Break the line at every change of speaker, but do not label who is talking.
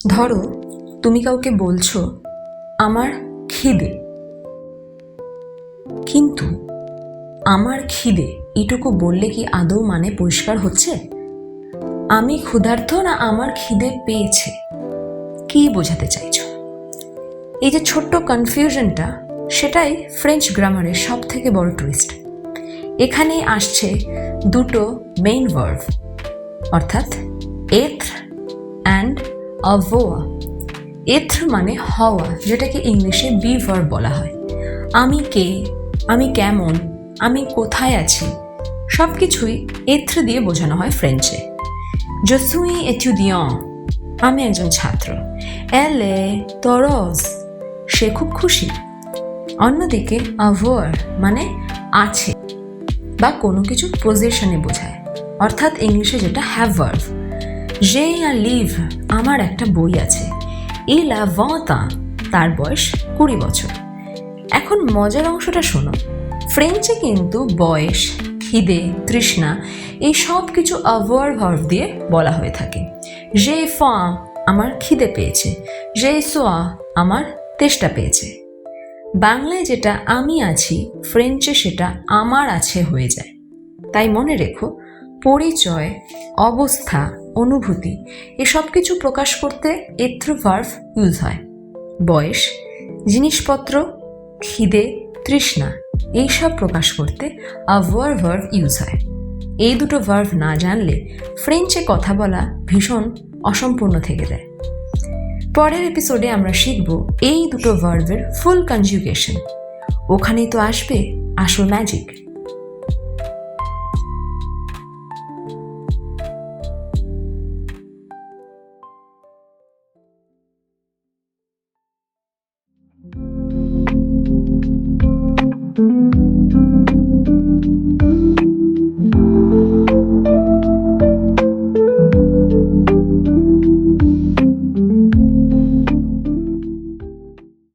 ধরো তুমি কাউকে বলছো আমার খিদে, কিন্তু আমার খিদে এটুকু বললে কি আদৌ মানে পরিষ্কার হচ্ছে? আমি ক্ষুধার্ত না আমার খিদে পেয়েছে, কি বোঝাতে চাইছো? এই যে ছোট্ট কনফিউশনটা, সেটাই ফ্রেঞ্চ গ্রামারের সব থেকে বড় টুইস্ট। এখানেই আসছে দুটো মেইন ভার্ব, অর্থাৎ এথ্র অ্যান্ড অ্যাভোয়া। এথ্র মানে হওয়া, যেটাকে ইংলিশে বি ভার্ব বলা হয়। আমি কে, আমি কেমন, আমি কোথায় আছি, সব কিছুই এথ্র দিয়ে বোঝানো হয় ফ্রেঞ্চে। Je suis étudiant, আমি একজন ছাত্র। Elle est heureuse, সে খুব খুশি। অন্যদিকে avoir মানে আছে বা কোনো কিছু পজিশনে বোঝায়, অর্থাৎ ইংলিশে যেটা have verb. J'ai un livre, আমার একটা বই আছে। Il a 20 ans, তার বয়স 20 বছর। এখন মজার অংশটা শোনো, ফ্রেঞ্চে কিন্তু বয়স, খিদে, তৃষ্ণা এই সব কিছু avoir ভার্ব দিয়ে বলা হয়ে থাকে। J'ai faim, আমার খিদে পেয়েছে। J'ai soif, আমার তেষ্টা পেয়েছে। বাংলায় যেটা আমি আছি, ফ্রেঞ্চে সেটা আমার আছে হয়ে যায়। তাই মনে রেখো, পরিচয়, অবস্থা, অনুভূতি এসব কিছু প্রকাশ করতে এথ্র ভার্ব ইউজ হয়। বয়স, জিনিসপত্র, খিদে, তৃষ্ণা এইসব প্রকাশ করতে avoir ভার্ব ইউজ হয়। এই দুটো ভার্ব না জানলে ফ্রেঞ্চে কথা বলা ভীষণ অসম্পূর্ণ থেকে যায়। পরের এপিসোডে আমরা শিখব এই দুটো ভার্বের ফুল কনজুগেশন। ওখানেই তো আসবে আসল ম্যাজিক।